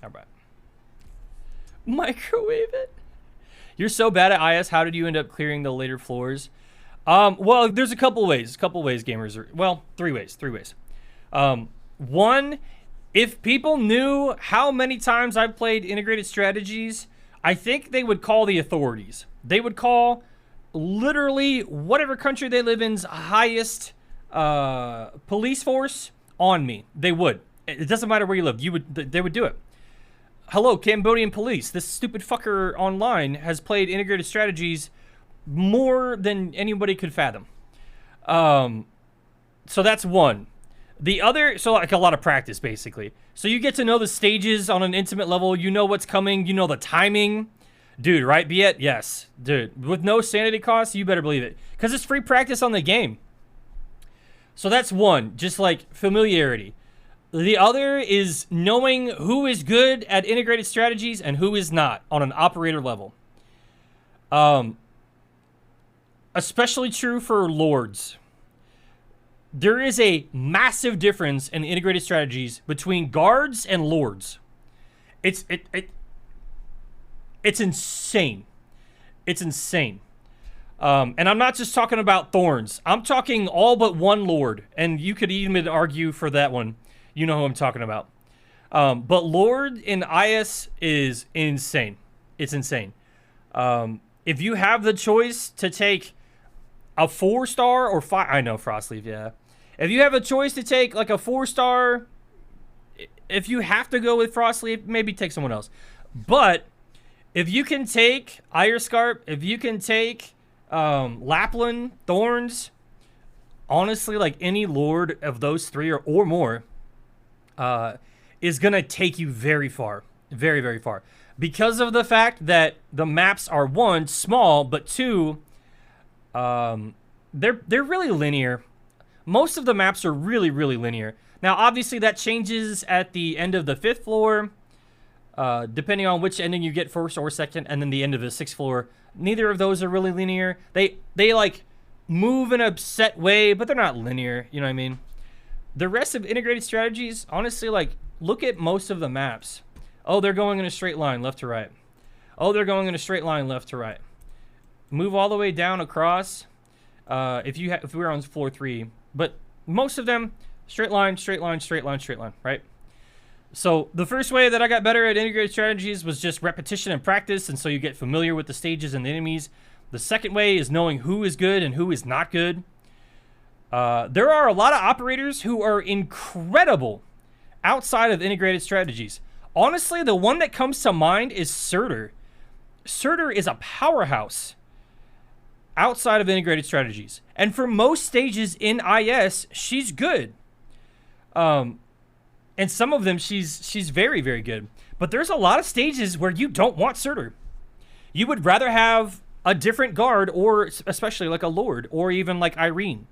All right. Microwave it. You're so bad at IS. How did you end up clearing the later floors? Well, there's a couple ways. Gamers are, well, three ways. One, if people knew how many times I've played integrated strategies, I think they would call the authorities. They would call literally whatever country they live in's highest police force on me. They would. It doesn't matter where you live. They would do it. Hello, Cambodian police. This stupid fucker online has played integrated strategies more than anybody could fathom. So that's one. The other, so like a lot of practice, basically. So you get to know the stages on an intimate level. You know what's coming. You know the timing. Dude, right, Biet? Yes. Dude, with no sanity costs, you better believe it. Because it's free practice on the game. So that's one. Just like familiarity. The other is knowing who is good at integrated strategies and who is not on an operator level. Especially true for lords. There is a massive difference in integrated strategies between guards and lords. It's insane. It's insane. And I'm not just talking about thorns. I'm talking all but one lord. And you could even argue for that one. You know who I'm talking about. But Lord in IS is insane. It's insane. If you have the choice to take a 4-star or 5... I know, Frostleaf, yeah. If you have a choice to take like a 4-star... If you have to go with Frostleaf, maybe take someone else. But if you can take Irescarp, if you can take Lapland, Thorns... Honestly, like any Lord of those three or more... is going to take you very far. Very, very far. Because of the fact that the maps are, one, small, but two, they're really linear. Most of the maps are really, really linear. Now, obviously, that changes at the end of the 5th floor, depending on which ending you get first or second, and then the end of the 6th floor. Neither of those are really linear. They like, move in a set way, but they're not linear, you know what I mean? The rest of integrated strategies, honestly, like, look at most of the maps. Oh, they're going in a straight line, left to right. Oh, they're going in a straight line, left to right. Move all the way down across. If we were on floor 3, but most of them, straight line, straight line, straight line, straight line, right? So the first way that I got better at integrated strategies was just repetition and practice, and so you get familiar with the stages and the enemies. The second way is knowing who is good and who is not good. There are a lot of operators who are incredible outside of integrated strategies. Honestly, the one that comes to mind is Surtur. Surtur is a powerhouse outside of integrated strategies. And for most stages in IS, she's good. And some of them, she's very, very good. But there's a lot of stages where you don't want Surtur. You would rather have a different guard, or especially like a Lord, or even like Irene.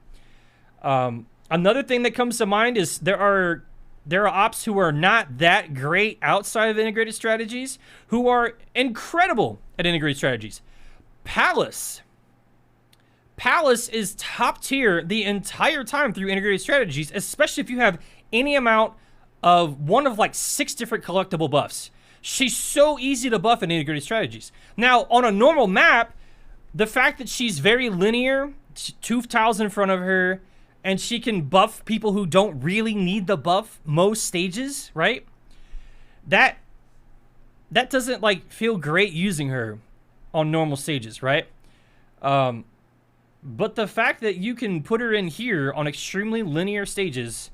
Another thing that comes to mind is there are ops who are not that great outside of integrated strategies who are incredible at integrated strategies. Palace is top tier the entire time through integrated strategies, especially if you have any amount of one of like 6 different collectible buffs. She's so easy to buff in integrated strategies. Now, on a normal map, the fact that she's very linear, 2 tiles in front of her, and she can buff people who don't really need the buff most stages, right? That doesn't, like, feel great using her on normal stages, right? But the fact that you can put her in here on extremely linear stages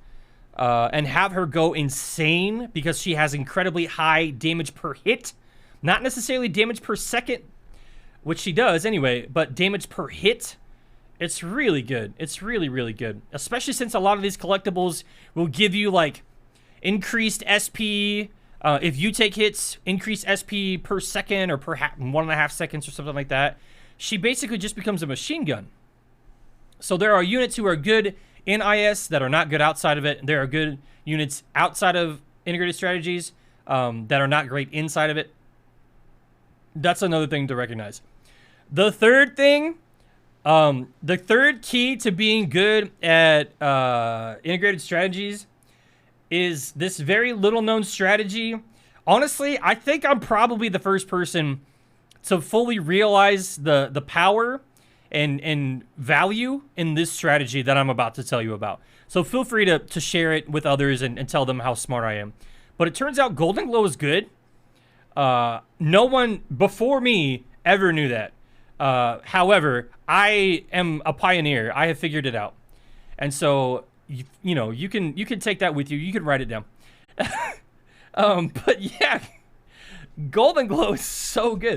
and have her go insane because she has incredibly high damage per hit, not necessarily damage per second, which she does anyway, but damage per hit, it's really good. It's really, really good. Especially since a lot of these collectibles will give you, like, increased SP. If you take hits, increased SP per second or per 1.5 seconds or something like that. She basically just becomes a machine gun. So there are units who are good in IS that are not good outside of it. There are good units outside of integrated strategies that are not great inside of it. That's another thing to recognize. The third thing... the third key to being good at integrated strategies is this very little known strategy. Honestly, I think I'm probably the first person to fully realize the power and value in this strategy that I'm about to tell you about. So feel free to share it with others and tell them how smart I am. But it turns out Golden Glow is good. No one before me ever knew that. However, I am a pioneer. I have figured it out. And so, you know, you can take that with you. You can write it down. But yeah, Golden Glow is so good.